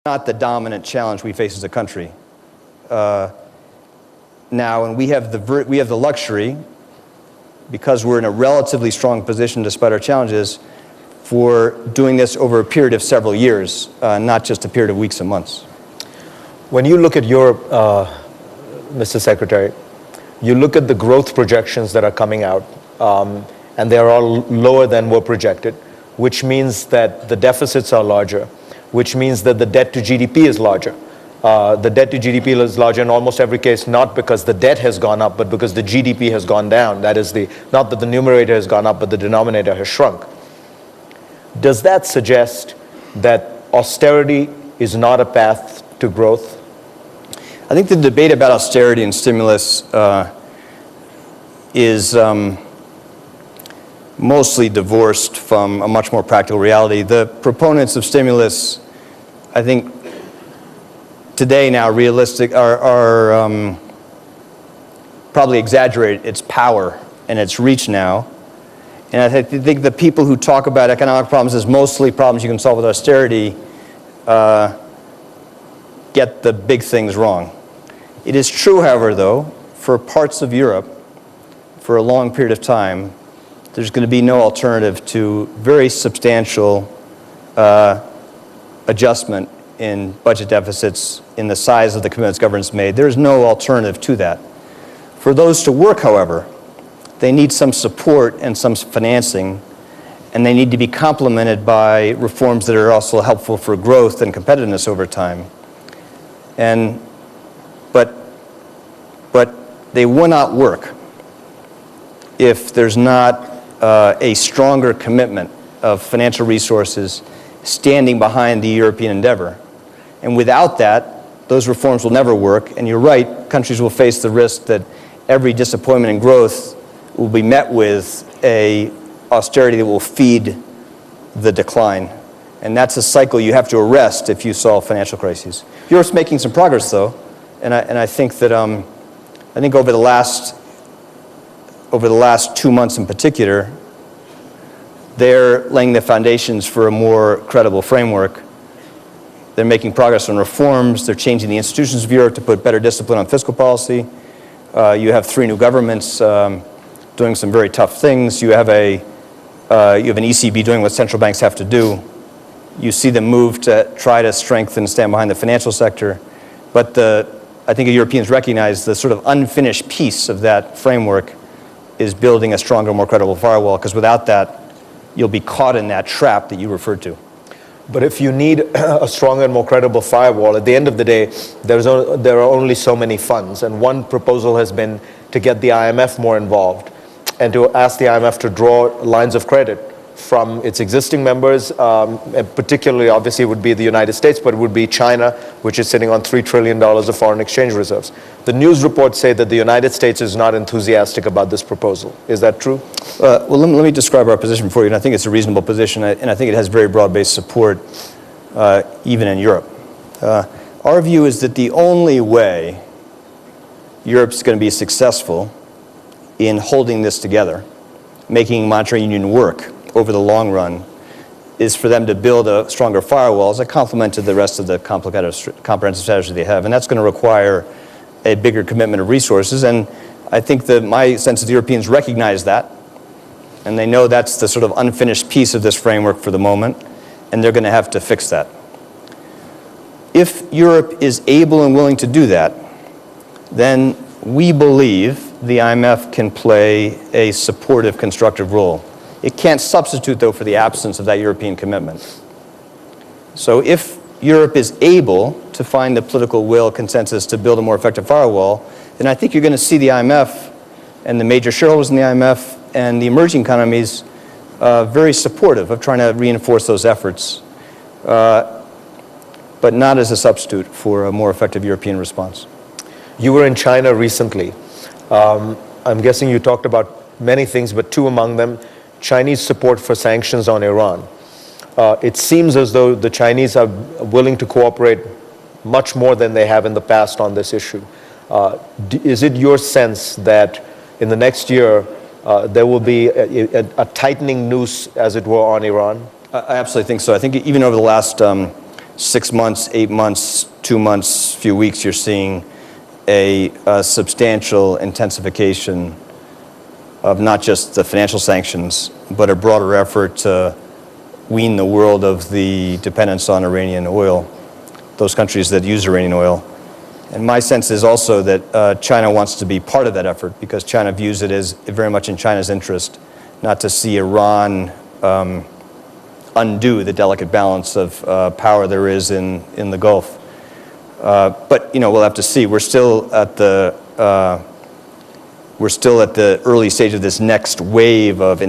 not the dominant challenge we face as a country now, and we have the luxury, because we're in a relatively strong position despite our challenges, for doing this over a period of several years, not just a period of weeks and months. When you look at Europe, Mr. Secretary, you look at the growth projections that are coming out, and they're all lower than were projected, which means that the deficits are larger, which means that the debt to GDP is larger. The debt to GDP is larger in almost every case, not because the debt has gone up, but because the GDP has gone down. That is, not that the numerator has gone up, but the denominator has shrunk. Does that suggest that austerity is not a path to growth? I think the debate about austerity and stimulus is mostly divorced from a much more practical reality. The proponents of stimulus, I think, today now realistic are probably exaggerate its power and its reach now. And I think the people who talk about economic problems as mostly problems you can solve with austerity get the big things wrong. It is true, however, though, for parts of Europe, for a long period of time, there's going to be no alternative to very substantial adjustment in budget deficits in the size of the commitments governments made. There's no alternative to that. For those to work, however, they need some support and some financing, and they need to be complemented by reforms that are also helpful for growth and competitiveness over time. But they will not work if there's not a stronger commitment of financial resources standing behind the European endeavor. And without that, those reforms will never work. And you're right, countries will face the risk that every disappointment in growth will be met with a austerity that will feed the decline. And that's a cycle you have to arrest if you solve financial crises. Europe's making some progress, though, and I think that over the last 2 months in particular, they're laying the foundations for a more credible framework. They're making progress on reforms. They're changing the institutions of Europe to put better discipline on fiscal policy. You have 3 new governments doing some very tough things. You have an ECB doing what central banks have to do. You see them move to try to strengthen and stand behind the financial sector. But I think Europeans recognize the sort of unfinished piece of that framework is building a stronger, more credible firewall, because without that, you'll be caught in that trap that you referred to. But if you need a stronger and more credible firewall, at the end of the day, there are only so many funds. And one proposal has been to get the IMF more involved and to ask the IMF to draw lines of credit from its existing members, and particularly, obviously, it would be the United States, but it would be China, which is sitting on $3 trillion of foreign exchange reserves. The news reports say that the United States is not enthusiastic about this proposal. Is that true? Well, let me describe our position for you, and I think it's a reasonable position, and I think it has very broad-based support, even in Europe. Our view is that the only way Europe's going to be successful in holding this together, making monetary union work over the long run, is for them to build a stronger firewall as a complement to the rest of the comprehensive strategy they have. And that's going to require a bigger commitment of resources. And I think that my sense is the Europeans recognize that. And they know that's the sort of unfinished piece of this framework for the moment. And they're going to have to fix that. If Europe is able and willing to do that, then we believe the IMF can play a supportive, constructive role. It can't substitute, though, for the absence of that European commitment. So if Europe is able to find the political will, consensus to build a more effective firewall, then I think you're going to see the IMF and the major shareholders in the IMF and the emerging economies very supportive of trying to reinforce those efforts, but not as a substitute for a more effective European response. You were in China recently. I'm guessing you talked about many things, but 2 among them, Chinese support for sanctions on Iran. It seems as though the Chinese are willing to cooperate much more than they have in the past on this issue. Is it your sense that in the next year there will be a tightening noose, as it were, on Iran? I absolutely think so. I think even over the last 6 months, 8 months, 2 months, few weeks, you're seeing a substantial intensification of not just the financial sanctions, but a broader effort to wean the world of the dependence on Iranian oil, those countries that use Iranian oil. And my sense is also that China wants to be part of that effort, because China views it as very much in China's interest not to see Iran undo the delicate balance of power there is in the Gulf. But we'll have to see. We're still at the early stage of this next wave of